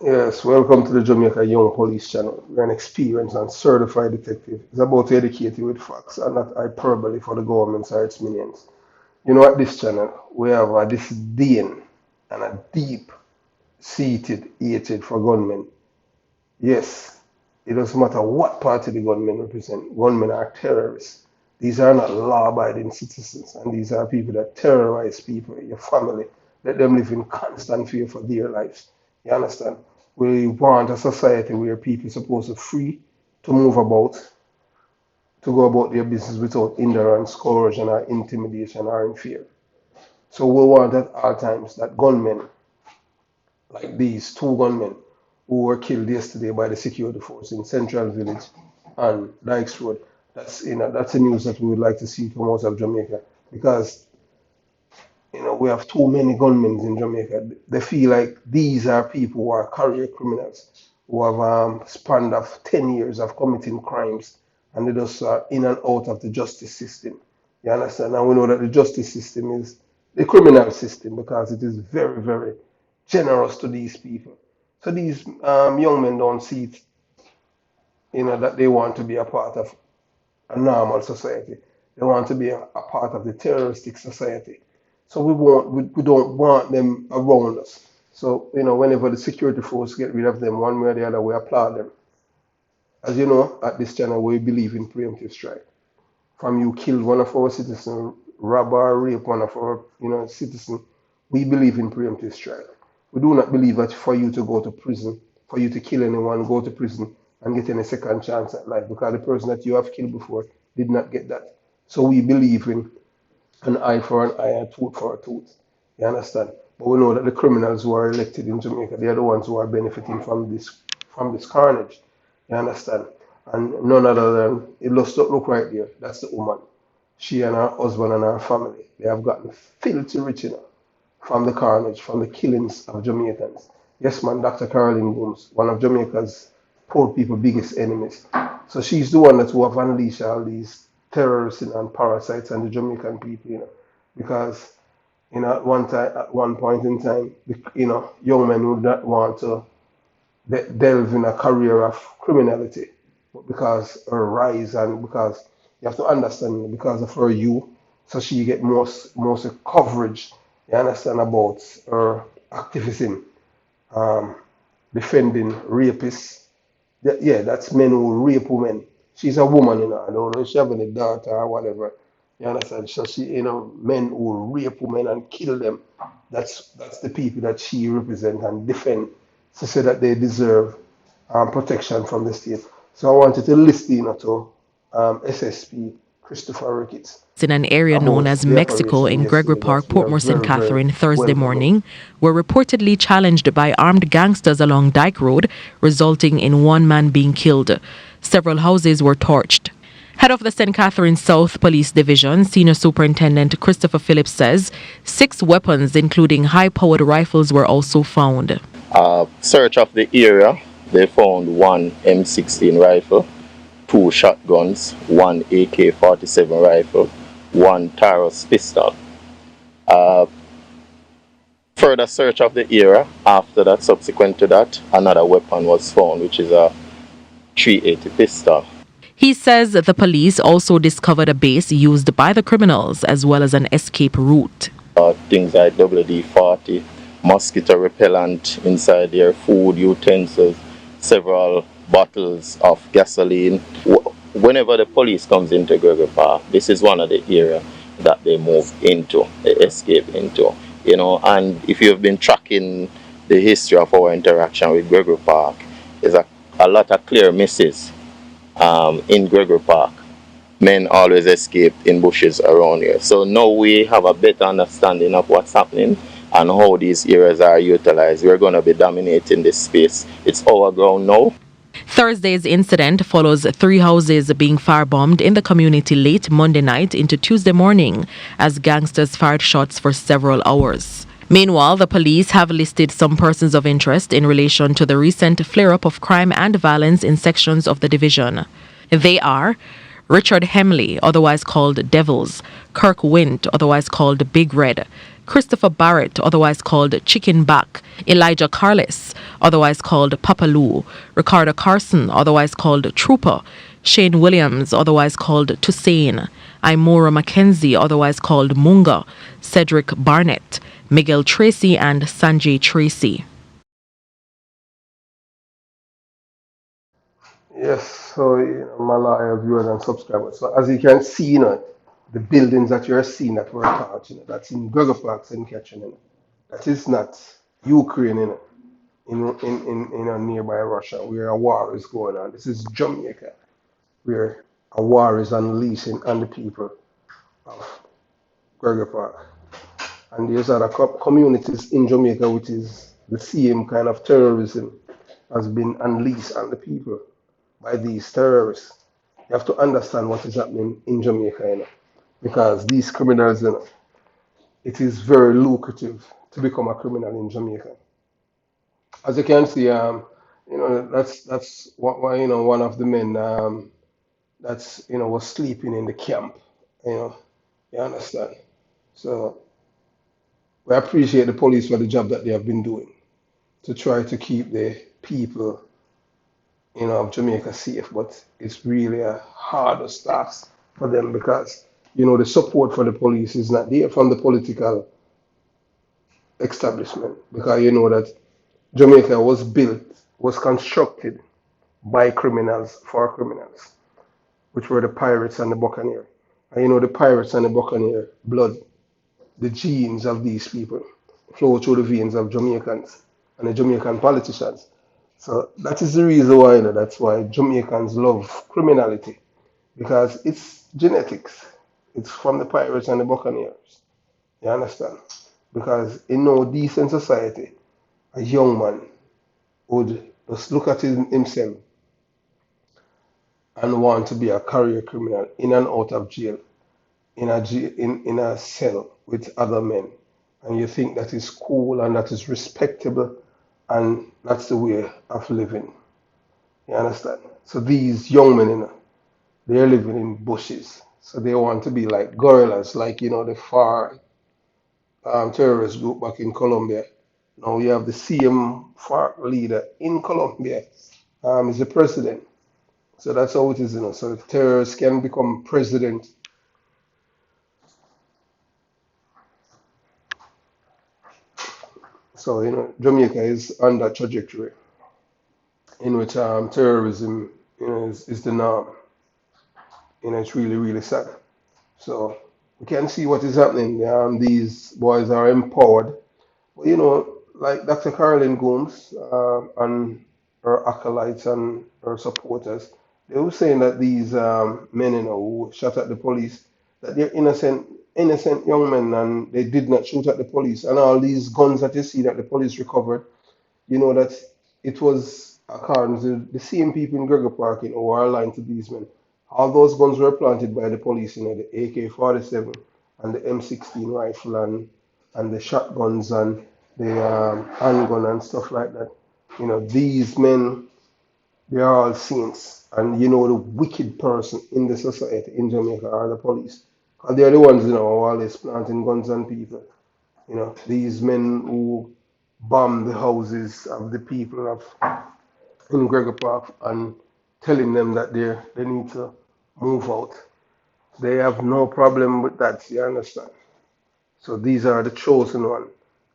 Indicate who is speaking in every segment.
Speaker 1: Yes, welcome to the Jamaica Young Police Channel. We're an experienced and certified detective. It's about to educate you with facts and not hyperbole for the government or its minions. You know, at this channel, we have a disdain and a deep-seated hatred for gunmen. Yes, it doesn't matter what party the gunmen represent. Gunmen are terrorists. These are not law-abiding citizens, and these are people that terrorize people, your family, let them live in constant fear for their lives. You understand? We want a society where people are supposed to free to move about, to go about their business without hindrance, coercion, or intimidation or in fear. So we want at all times that gunmen, like these two gunmen who were killed yesterday by the security force in Central Village and Dykes Road. That's a news that we would like to see come out of Jamaica because we have too many gunmen in Jamaica. They feel like these are people who are career criminals who have spanned of 10 years of committing crimes and they just are in and out of the justice system. You understand? And we know that the justice system is the criminal system because it is very, very generous to these people. So these young men don't see it, that they want to be a part of a normal society. They want to be a part of the terroristic society. So we don't want them around us. So, whenever the security force get rid of them one way or the other, we applaud them. As you know, at this channel, we believe in preemptive strike. From you kill one of our citizens, rob or rape one of our, citizens, we believe in preemptive strike. We do not believe that for you to go to prison, for you to kill anyone, go to prison and get any second chance at life because the person that you have killed before did not get that. So we believe in an eye for an eye, a tooth for a tooth. You understand? But we know that the criminals who are elected in Jamaica, they are the ones who are benefiting from this carnage. You understand? And none other than it looks look right there. That's the woman. She and her husband and her family. They have gotten filthy rich from the carnage, from the killings of Jamaicans. Yes, man, Dr. Caroline Booms, one of Jamaica's poor people' biggest enemies. So she's the one that who have unleashed all these terrorists and parasites on the Jamaican people, because at one point in time, young men would not want to delve in a career of criminality, but because her rise and because you have to understand because of her youth, so she get most coverage. You understand about her activism, um, defending rapists. Yeah, that's men who rape women. She's a woman, I don't know if she have any daughter or whatever. You understand? So she, men who rape women and kill them. That's the people that she represent and defend to say that they deserve protection from the state. So I wanted to listen, to SSP Christopher Ricketts
Speaker 2: In an area known
Speaker 1: about
Speaker 2: as
Speaker 1: the
Speaker 2: Mexico
Speaker 1: operation
Speaker 2: in Gregory
Speaker 1: yesterday that
Speaker 2: Park,
Speaker 1: we
Speaker 2: Port
Speaker 1: are
Speaker 2: Moresby,
Speaker 1: very, very
Speaker 2: Catherine, Thursday
Speaker 1: welcoming.
Speaker 2: morning, were reportedly challenged by armed gangsters along Dyke Road, resulting in one man being killed. Several houses were torched. Head of the St. Catherine South Police Division, Senior Superintendent Christopher Phillips says 6 weapons, including high-powered rifles, were also found.
Speaker 3: Search of the area, they found one M16 rifle, 2 shotguns, one AK-47 rifle, one Taurus pistol. Further search of the area, after that, subsequent to that, another weapon was found, which is a 380 pistol.
Speaker 2: He says the police also discovered a base used by the criminals as well as an escape route.
Speaker 3: Things like WD-40, mosquito repellent inside there, food utensils, several bottles of gasoline. Whenever the police comes into Gregory Park, this is one of the areas that they move into, they escape into. And if you've been tracking the history of our interaction with Gregory Park, there's a lot of clear misses in Gregory Park. Men always escaped in bushes around here. So now we have a better understanding of what's happening and how these areas are utilized. We're going to be dominating this space. It's our ground now.
Speaker 2: Thursday's incident follows 3 houses being firebombed in the community late Monday night into Tuesday morning as gangsters fired shots for several hours. Meanwhile, the police have listed some persons of interest in relation to the recent flare-up of crime and violence in sections of the division. They are Richard Hemley, otherwise called Devils, Kirk Wint, otherwise called Big Red, Christopher Barrett, otherwise called Chicken Back, Elijah Carlis, otherwise called Papaloo, Ricardo Carson, otherwise called Trooper, Shane Williams, otherwise called Tusain, Imora Mackenzie, otherwise called Munga, Cedric Barnett, Miguel Tracy, and Sanjay Tracy.
Speaker 1: Yes, so Malaya viewers and subscribers. So as you can see, the buildings that you're seeing that were attacked, that's in Gregor Park, St. Catherine, that is not Ukraine, in nearby Russia, where a war is going on. This is Jamaica, where a war is unleashing on the people of Gregor Park. And there's other communities in Jamaica which is the same kind of terrorism has been unleashed on the people by these terrorists. You have to understand what is happening in Jamaica, because these criminals, it is very lucrative to become a criminal in Jamaica. As you can see, that's why one of the men that's was sleeping in the camp. You know, you understand. So we appreciate the police for the job that they have been doing to try to keep the people, of Jamaica safe. But it's really a hardest task for them because the support for the police is not there from the political establishment, because you know that Jamaica was constructed by criminals for criminals, which were the pirates and the buccaneer. And the pirates and the buccaneer blood, the genes of these people flow through the veins of Jamaicans and the Jamaican politicians. So that is the reason why, that's why Jamaicans love criminality, because it's genetics. It's from the pirates and the buccaneers. You understand? Because in no decent society, a young man would just look at himself and want to be a career criminal in and out of jail, in a cell with other men, and you think that is cool and that is respectable, and that's the way of living. You understand? So these young men, they're living in bushes, so they want to be like gorillas, like the FAR terrorist group back in Colombia. Now you have the CM FARC leader in Colombia, is the president. So that's how it is. So if terrorists can become president, so Jamaica is on that trajectory in which terrorism is the norm. It's really really sad. So we can see what is happening. These boys are empowered. But like Dr. Carolyn Gomes and her acolytes and her supporters, they were saying that these men, who shot at the police, that they're innocent young men, and they did not shoot at the police. And all these guns that you see that the police recovered, that it was according to the same people in Gregor Park, who are aligned to these men. All those guns were planted by the police, the AK-47 and the M16 rifle and the shotguns and the handgun and stuff like that. These men, they are all saints. And the wicked person in the society in Jamaica are the police. And they're the ones, who are always planting guns on people. These men who bomb the houses of the people of in Gregor Park and telling them that they need to move out. They have no problem with that, you understand? So these are the chosen one.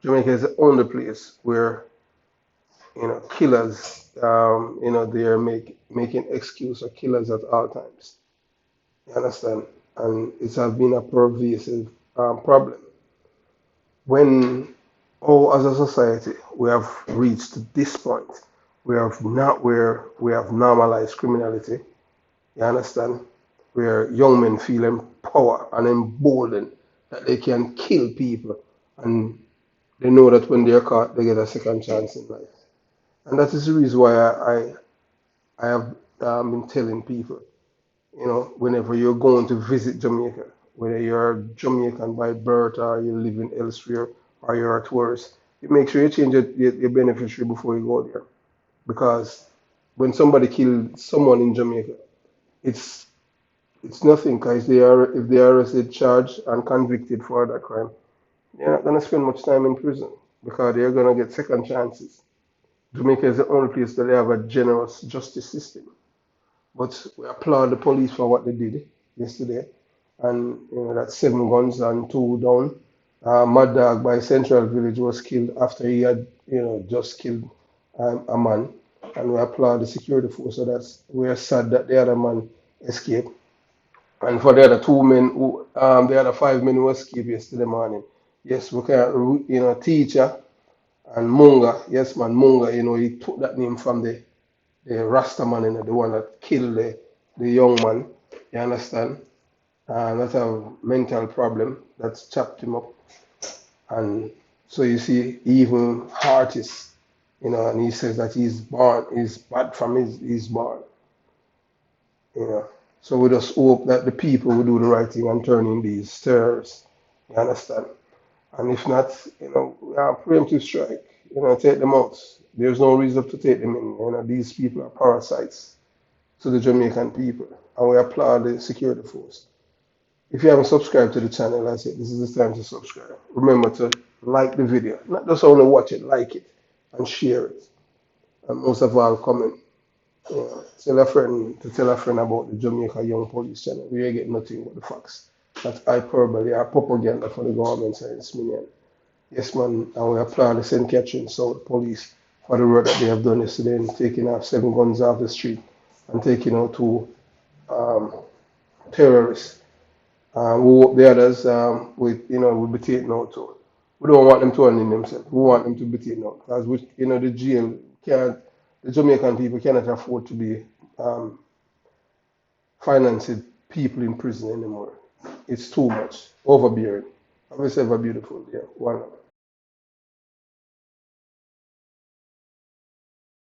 Speaker 1: Jamaica is the only place where killers, they are making excuse for killers at all times. You understand? And it has been a pervasive problem. When, as a society, we have reached this point, where we have normalized criminality. You understand? Where young men feel empowered and emboldened that they can kill people, and they know that when they're caught, they get a second chance in life. And that is the reason why I have been telling people, whenever you're going to visit Jamaica, whether you're Jamaican by birth or you're living elsewhere or you're a tourist, you make sure you change your beneficiary before you go there. Because when somebody kills someone in Jamaica, it's it's nothing, because if they are arrested, charged, and convicted for that crime, they're not gonna spend much time in prison because they're gonna get second chances. Jamaica is the only place that they have a generous justice system. But we applaud the police for what they did yesterday. And that's 7 guns and 2 down. Mad Dog by Central Village was killed after he had just killed a man. And we applaud the security force. So we're sad that the other man escaped. And for the other 2 men the other 5 men who escaped yesterday morning. Yes, we can, teacher and Munga. Yes, man, Munga. He took that name from the Rasta man, the one that killed the young man. You understand? That's a mental problem that's chopped him up. And so you see, even artists, and he says that he's bad from his born, you know. So we just hope that the people will do the right thing and turn in these terrorists. You understand? And if not, we have preemptive strike, take them out. There's no reason to take them in. These people are parasites to the Jamaican people, and we applaud the security force. If you haven't subscribed to the channel, I said this is the time to subscribe. Remember to like the video, not just only watch it, like it and share it, and most of all, comment. Tell a friend about the Jamaica Young Police channel. We ain't getting nothing but the facts. That's hyperbole or propaganda for the government and its minion. Yes, man, and we applaud the St. Catherine South Police for the work that they have done yesterday in taking off 7 guns off the street and taking out 2 terrorists. The others, will be taken out too. We don't want them to unleash themselves. We want them to be taken out because the jail can't. The Jamaican people cannot afford to be financing people in prison anymore. It's too much, overbearing. Have yourself a beautiful day. One love.